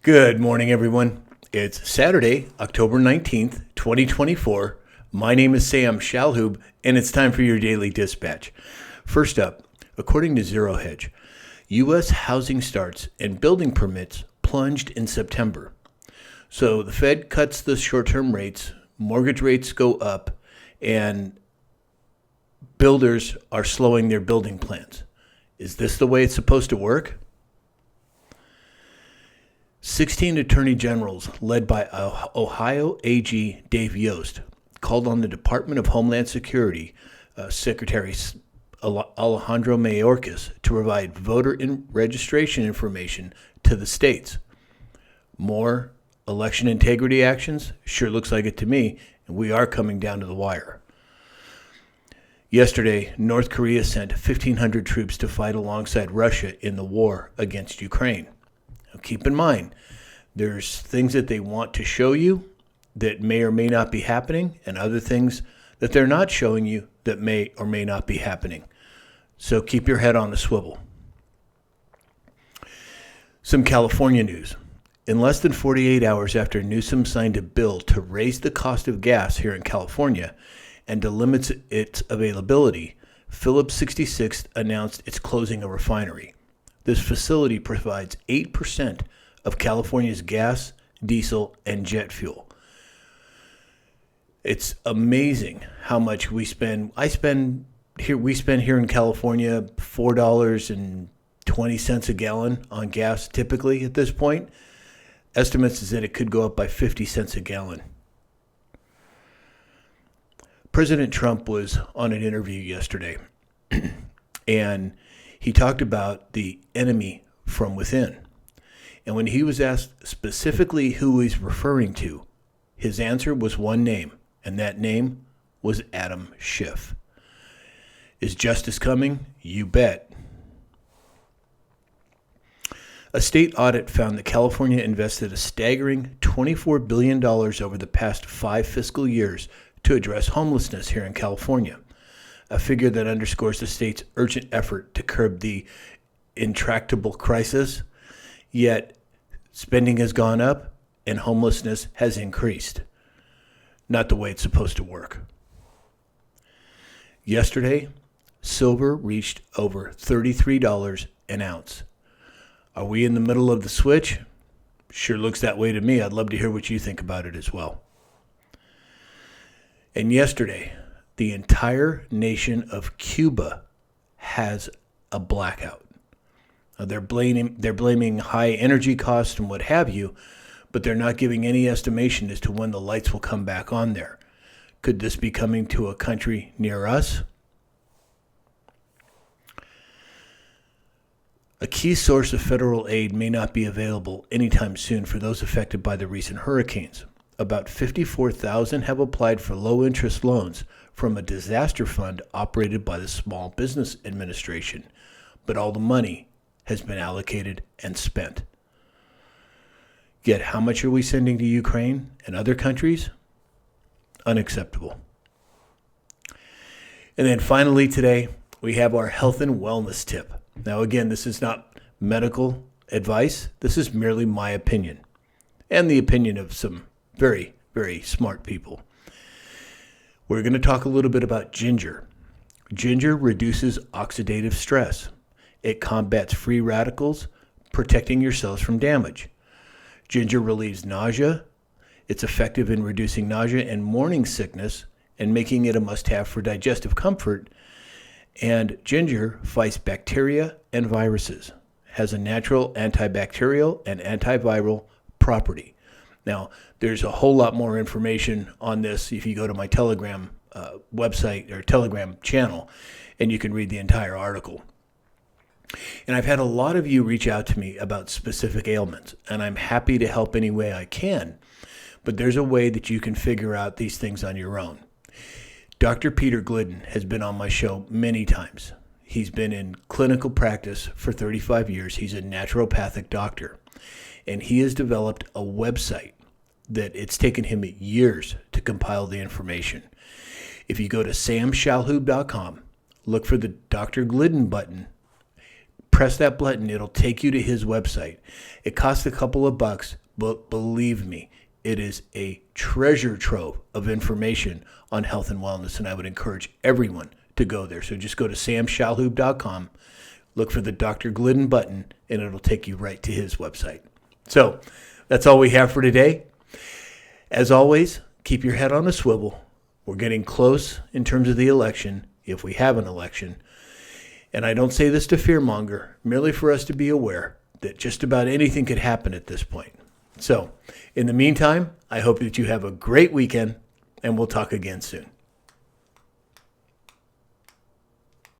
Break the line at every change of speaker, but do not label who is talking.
Good morning, everyone. It's Saturday, October 19th, 2024. My name is Sam Shalhoub, and it's time for your daily dispatch. First up, according to Zero Hedge, U.S. housing starts and building permits plunged in September. So the Fed cuts the short-term rates, mortgage rates go up, and builders are slowing their building plans. Is this the way it's supposed to work? 16 attorney generals, led by Ohio AG Dave Yost, called on the Department of Homeland Security Secretary Alejandro Mayorkas to provide voter registration information to the states. More election integrity actions? Sure looks like it to me, and we are coming down to the wire. Yesterday, North Korea sent 1,500 troops to fight alongside Russia in the war against Ukraine. Keep in mind, there's things that they want to show you that may or may not be happening, and other things that they're not showing you that may or may not be happening. So keep your head on a swivel. Some California news. In less than 48 hours after Newsom signed a bill to raise the cost of gas here in California and to limit its availability, Phillips 66 announced it's closing a refinery. This facility provides 8% of California's gas, diesel, and jet fuel. It's amazing how much we spend. We spend here in California $4.20 a gallon on gas typically at this point. Estimates is that it could go up by 50 cents a gallon. President Trump was on an interview yesterday, and he talked about the enemy from within. And when he was asked specifically who he's referring to, his answer was one name, and that name was Adam Schiff. Is justice coming? You bet. A state audit found that California invested a staggering $24 billion over the past 5 fiscal years to address homelessness here in California, a figure that underscores the state's urgent effort to curb the intractable crisis. Yet, spending has gone up and homelessness has increased. Not the way it's supposed to work. Yesterday, silver reached over $33 an ounce. Are we in the middle of the switch? Sure looks that way to me. I'd love to hear what you think about it as well. And yesterday, the entire nation of Cuba has a blackout. They're blaming high energy costs and what have you, but they're not giving any estimation as to when the lights will come back on there. Could this be coming to a country near us? A key source of federal aid may not be available anytime soon for those affected by the recent hurricanes. About 54,000 have applied for low-interest loans from a disaster fund operated by the Small Business Administration, but all the money has been allocated and spent. Yet how much are we sending to Ukraine and other countries? Unacceptable. And then finally today, we have our health and wellness tip. Now again, this is not medical advice. This is merely my opinion and the opinion of some very, very smart people. We're going to talk a little bit about ginger. Ginger reduces oxidative stress. It combats free radicals, protecting your cells from damage. Ginger relieves nausea. It's effective in reducing nausea and morning sickness and making it a must-have for digestive comfort. And ginger fights bacteria and viruses. Has a natural antibacterial and antiviral property. Now, there's a whole lot more information on this if you go to my Telegram website or Telegram channel, and you can read the entire article. And I've had a lot of you reach out to me about specific ailments, and I'm happy to help any way I can. But there's a way that you can figure out these things on your own. Dr. Peter Glidden has been on my show many times. He's been in clinical practice for 35 years. He's a naturopathic doctor, and he has developed a website that it's taken him years to compile the information. If you go to samshalhoub.com, look for the Dr. Glidden button, press that button, it'll take you to his website. It costs a couple of bucks, but believe me, it is a treasure trove of information on health and wellness, and I would encourage everyone to go there. So just go to samshalhoub.com, look for the Dr. Glidden button, and it'll take you right to his website. So that's all we have for today. As always, keep your head on a swivel. We're getting close in terms of the election, if we have an election. And I don't say this to fearmonger, merely for us to be aware that just about anything could happen at this point. So, in the meantime, I hope that you have a great weekend, and we'll talk again soon.